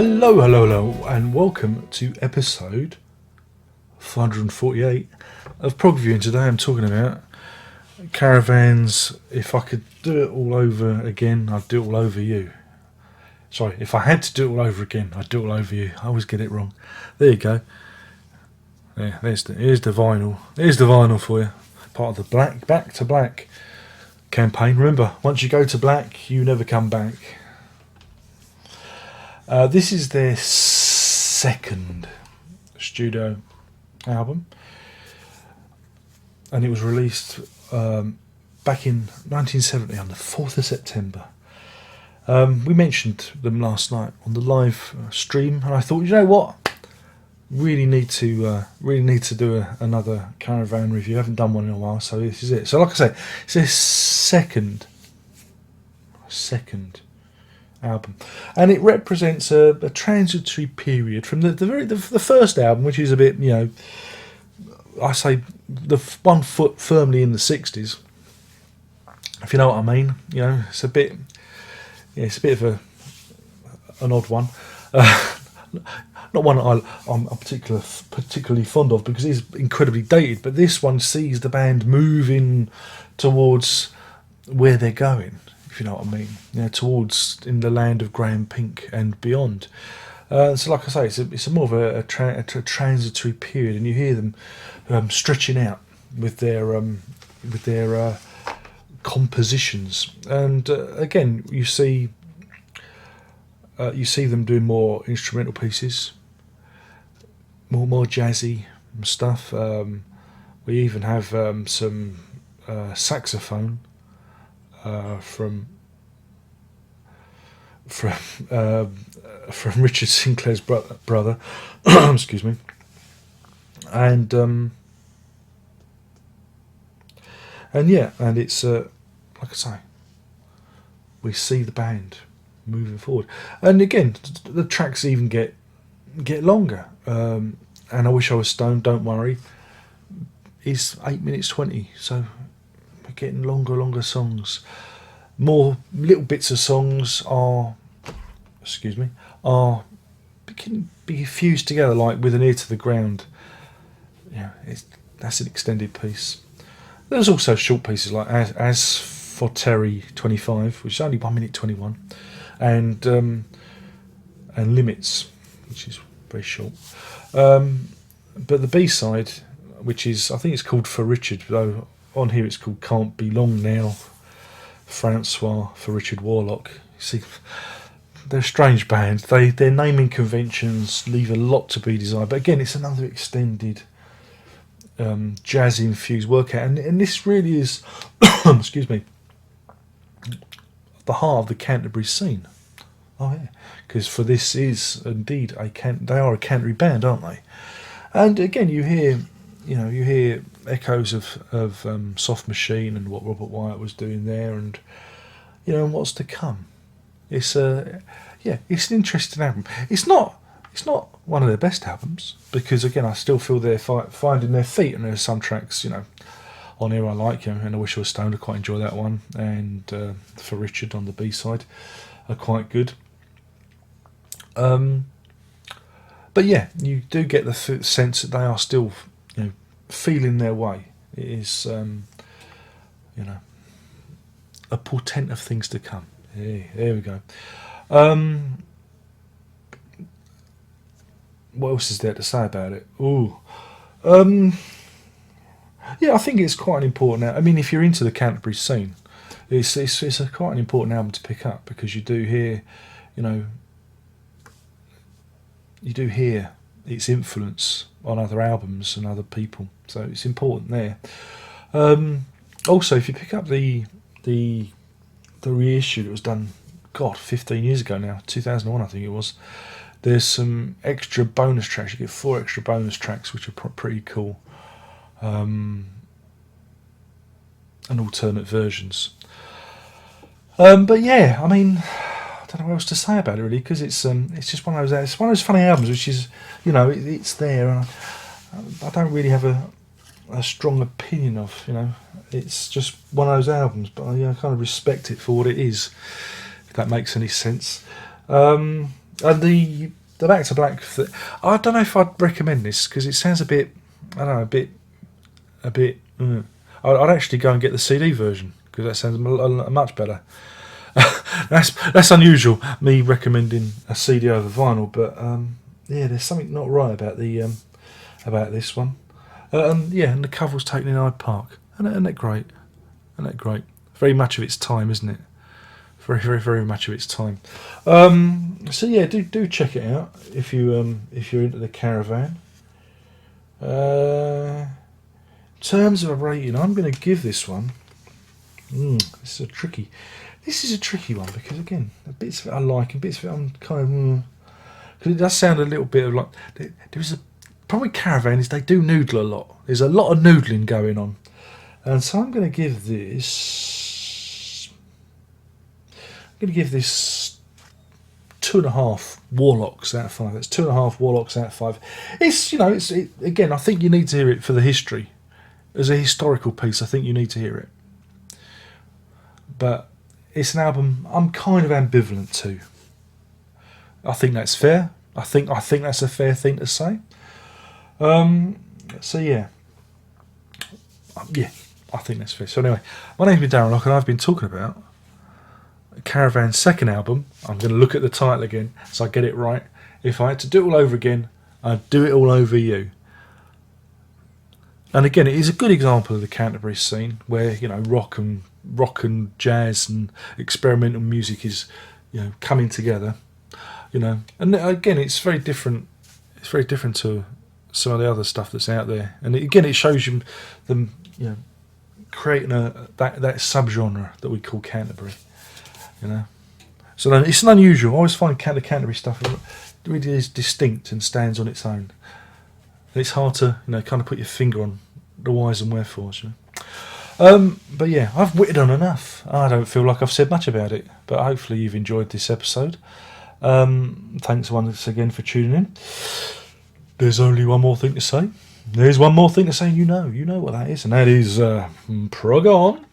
Hello, hello, hello, and welcome to episode 448 of Prog View. And today I'm talking about Caravans. If I could do it all over again, I'd do it all over you. Sorry, if I had to do it all over again, I'd do it all over you. I always get it wrong. There you go. Yeah, here's the vinyl. Here's the vinyl for you. Part of the Back to Black campaign. Remember, once you go to black, you never come back. This is their second studio album, and it was released back in 1970 on the 4th of September. We mentioned them last night on the live stream, and I thought, you know what, really need to do another Caravan review. I haven't done one in a while, so this is it. So, like I say, it's their second album, and it represents a transitory period from the first album, which is a bit, I say the one foot firmly in the 60s, if you know what I mean. It's a bit of an odd one, not one I'm particularly fond of because it's incredibly dated, but this one sees the band moving towards where they're going, if you know what I mean, towards in the land of grey and pink and beyond. So, like I say, it's a more of a transitory period, and you hear them stretching out with their compositions. And again, you see them doing more instrumental pieces, more jazzy stuff. We even have some saxophone. From Richard Sinclair's brother, excuse me, and it's like I say, we see the band moving forward, and again the tracks even get longer. And I Wish I Was Stoned, Don't Worry, is 8 minutes 20, so we're getting longer songs. More little bits of songs can be fused together like With an Ear to the Ground. That's an extended piece. There's also short pieces like As for Terry 25, which is only 1 minute 21, and Limits, which is very short. But the B-side, which is, I think it's called For Richard, though on here it's called Can't Be Long Now, Francois for Richard Warlock. See, they're a strange band. Their naming conventions leave a lot to be desired. But again, it's another extended jazz-infused workout. And this really is, excuse me, the heart of the Canterbury scene. Oh yeah, because for this is indeed they are a Canterbury band, aren't they? And again, you hear echoes of Soft Machine and what Robert Wyatt was doing there, and and what's to come. It's it's an interesting album. It's not one of their best albums because again I still feel they're finding their feet, and there's some tracks on here I like, and I Wish I Was Stoned, I quite enjoy that one, and For Richard on the B-side are quite good. But yeah, you do get the sense that they are still feeling their way. It is a portent of things to come. Hey, there we go. What else is there to say about it? I think it's quite an important. I mean, if you're into the Canterbury scene, it's quite an important album to pick up because you do hear its influence on other albums and other people, so it's important there. Also, if you pick up the reissue that was done, 15 years ago now, 2001 I think it was, there's some extra bonus tracks. You get 4 extra bonus tracks which are pretty cool, and alternate versions. But yeah, I mean, I don't know what else to say about it really, because it's just one of those funny albums which is it's there, and I don't really have a strong opinion of. It's just one of those albums, but I kind of respect it for what it is, if that makes any sense. And the Back to Black. I don't know if I'd recommend this because it sounds a bit. I don't know, a bit. I'd actually go and get the CD version because that sounds much better. That's unusual, me recommending a CD over vinyl, but yeah, there's something not right about this one. And the cover was taken in Hyde Park, and that great, Very much of its time, isn't it? Very, very, very much of its time. So yeah, do check it out if you're into the Caravan. In terms of a rating, I'm going to give this one. This is a tricky one because again, bits of it I like and bits of it I'm kind of because it does sound a little bit of like there's a problem with Caravan is they do noodle a lot. There's a lot of noodling going on, and so I'm going to give this. 2.5 Warlocks out of 5. That's 2.5 Warlocks out of 5. It's again. I think you need to hear it for the history. As a historical piece, I think you need to hear it. But it's an album I'm kind of ambivalent to. I think that's fair. I think that's a fair thing to say. So yeah, I think that's fair. So anyway, my name's been Darren Locke, and I've been talking about Caravan's second album. I'm going to look at the title again so I get it right. If I had to do it all over again, I'd do it all over you. And again, it is a good example of the Canterbury scene where rock and jazz and experimental music is coming together. And again, it's very different. It's very different to some of the other stuff that's out there. And it shows you them creating that subgenre that we call Canterbury. So then it's an unusual. I always find the Canterbury stuff really is distinct and stands on its own. And it's hard to kind of put your finger on the whys and wherefores. But yeah, I've whittled on enough. I don't feel like I've said much about it, but hopefully you've enjoyed this episode. Thanks once again for tuning in. There's only one more thing to say. There's one more thing to say. You know what that is, and that is Prog on.